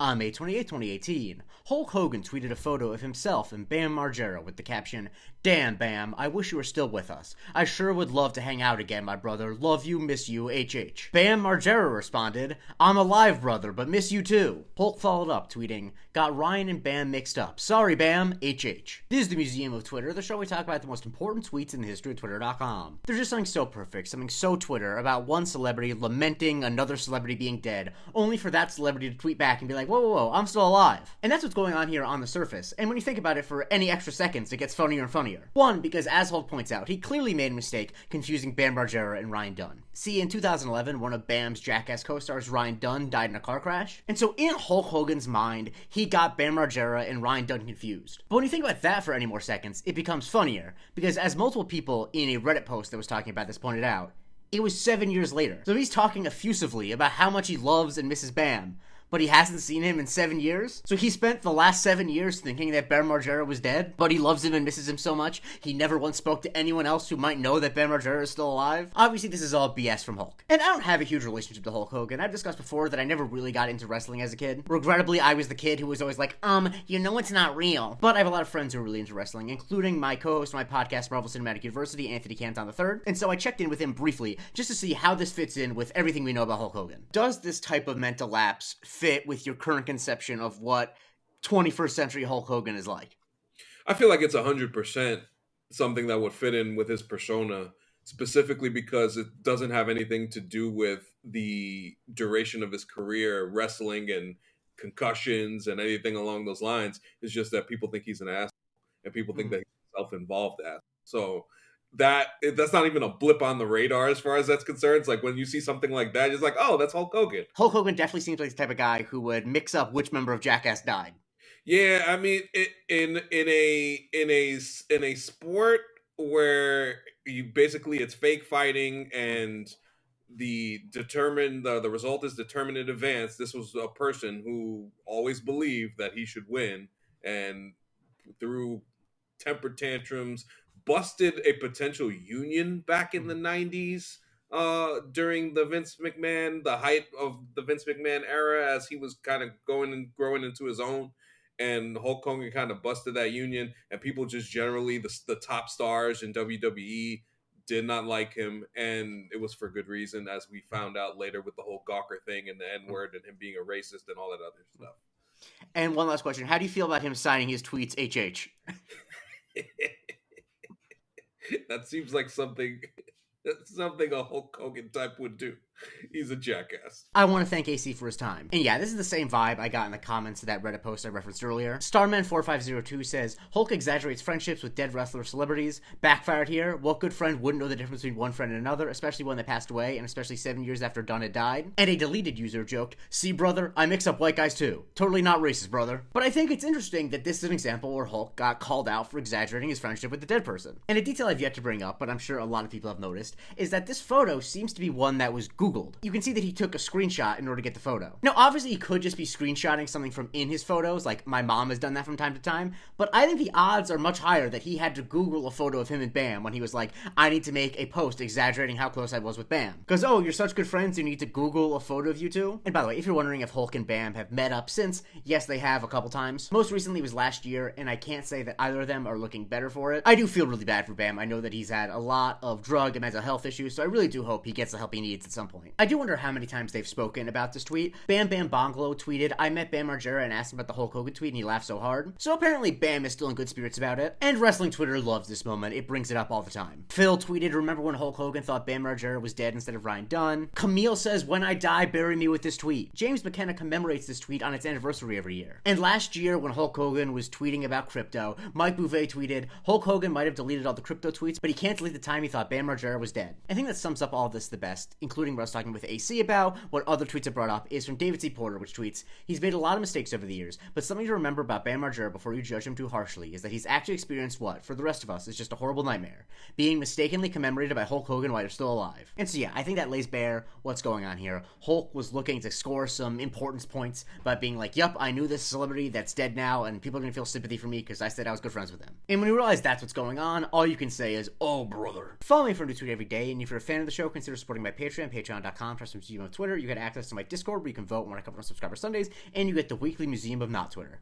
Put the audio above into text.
On May 28, 2018, Hulk Hogan tweeted a photo of himself and Bam Margera with the caption, "Damn, Bam, I wish you were still with us. I sure would love to hang out again, my brother. Love you, miss you, HH." Bam Margera responded, "I'm alive, brother, but miss you too." Hulk followed up, tweeting, "Got Ryan and Bam mixed up. Sorry, Bam, HH." This is the Museum of Twitter, the show we talk about the most important tweets in the history of Twitter.com. There's just something so perfect, something so Twitter about one celebrity lamenting another celebrity being dead, only for that celebrity to tweet back and be like, whoa, I'm still alive. And that's what's going on here on the surface, and when you think about it for any extra seconds, it gets funnier and funnier. One, because as Hulk points out, he clearly made a mistake confusing Bam Margera and Ryan Dunn. See, in 2011, one of Bam's Jackass co-stars, Ryan Dunn, died in a car crash, and so in Hulk Hogan's mind, he got Bam Margera and Ryan Dunn confused. But when you think about that for any more seconds, it becomes funnier, because as multiple people in a Reddit post that was talking about this pointed out, it was 7 years later. So he's talking effusively about how much he loves and misses Bam, but he hasn't seen him in 7 years? So he spent the last 7 years thinking that Bam Margera was dead, but he loves him and misses him so much, he never once spoke to anyone else who might know that Bam Margera is still alive? Obviously, this is all BS from Hulk. And I don't have a huge relationship to Hulk Hogan. I've discussed before that I never really got into wrestling as a kid. Regrettably, I was the kid who was always like, you know it's not real. But I have a lot of friends who are really into wrestling, including my co-host of my podcast, Marvel Cinematic University, Anthony Canton III. And so I checked in with him briefly, just to see how this fits in with everything we know about Hulk Hogan. Does this type of mental lapse fit with your current conception of what 21st century Hulk Hogan is like? I feel like it's 100% something that would fit in with his persona, specifically because it doesn't have anything to do with the duration of his career, wrestling and concussions and anything along those lines. It's just that people think he's an asshole and people think that he's a self-involved asshole. So that's not even a blip on the radar as far as that's concerned. It's like when you see something like that, it's like, oh, that's Hulk Hogan. Hulk Hogan definitely seems like the type of guy who would mix up which member of Jackass died. Yeah, I mean, in a sport where it's fake fighting and the result is determined in advance. This was a person who always believed that he should win, and through temper tantrums, busted a potential union back in the 90s during the height of the Vince McMahon era, as he was kind of going and growing into his own. And Hulk Hogan kind of busted that union, and people just generally, the top stars in WWE did not like him, and it was for good reason, as we found out later with the whole Gawker thing and the N-word and him being a racist and all that other stuff. And one last question. How do you feel about him signing his tweets HH? That seems like something a Hulk Hogan type would do. He's a jackass. I want to thank AC for his time. And yeah, this is the same vibe I got in the comments of that Reddit post I referenced earlier. Starman4502 says, Hulk exaggerates friendships with dead wrestler celebrities. Backfired here. What good friend wouldn't know the difference between one friend and another, especially one that passed away, and especially 7 years after Dunn had died? And a deleted user joked, "See, brother, I mix up white guys too. Totally not racist, brother." But I think it's interesting that this is an example where Hulk got called out for exaggerating his friendship with the dead person. And a detail I've yet to bring up, but I'm sure a lot of people have noticed, is that this photo seems to be one that was Googled. You can see that he took a screenshot in order to get the photo. Now, obviously, he could just be screenshotting something from in his photos, like my mom has done that from time to time, but I think the odds are much higher that he had to Google a photo of him and Bam when he was like, I need to make a post exaggerating how close I was with Bam. Because, oh, you're such good friends, you need to Google a photo of you two? And by the way, if you're wondering if Hulk and Bam have met up since, yes, they have a couple times. Most recently was last year, and I can't say that either of them are looking better for it. I do feel really bad for Bam. I know that he's had a lot of drug and mental health issues, so I really do hope he gets the help he needs at some point. I do wonder how many times they've spoken about this tweet. Bam Bam Bonglo tweeted, I met Bam Margera and asked him about the Hulk Hogan tweet and he laughed so hard. So apparently Bam is still in good spirits about it. And wrestling Twitter loves this moment. It brings it up all the time. Phil tweeted, remember when Hulk Hogan thought Bam Margera was dead instead of Ryan Dunn? Camille says, when I die, bury me with this tweet. James McKenna commemorates this tweet on its anniversary every year. And last year when Hulk Hogan was tweeting about crypto, Mike Bouvet tweeted, Hulk Hogan might have deleted all the crypto tweets, but he can't delete the time he thought Bam Margera was dead. I think that sums up all of this the best, including what I was talking with AC about, what other tweets have brought up is from David C. Porter, which tweets, he's made a lot of mistakes over the years, but something to remember about Bam Margera before you judge him too harshly is that he's actually experienced what, for the rest of us, is just a horrible nightmare. Being mistakenly commemorated by Hulk Hogan while you're still alive. And so yeah, I think that lays bare what's going on here. Hulk was looking to score some importance points by being like, yup, I knew this celebrity that's dead now, and people are gonna feel sympathy for me because I said I was good friends with him. And when you realize that's what's going on, all you can say is, oh brother. Follow me for a new tweet every day, and if you're a fan of the show, consider supporting my Patreon, patreon.com/Museum of Twitter. You get access to my Discord where you can vote when I cover on Subscriber Sundays, and you get the weekly Museum of Not Twitter.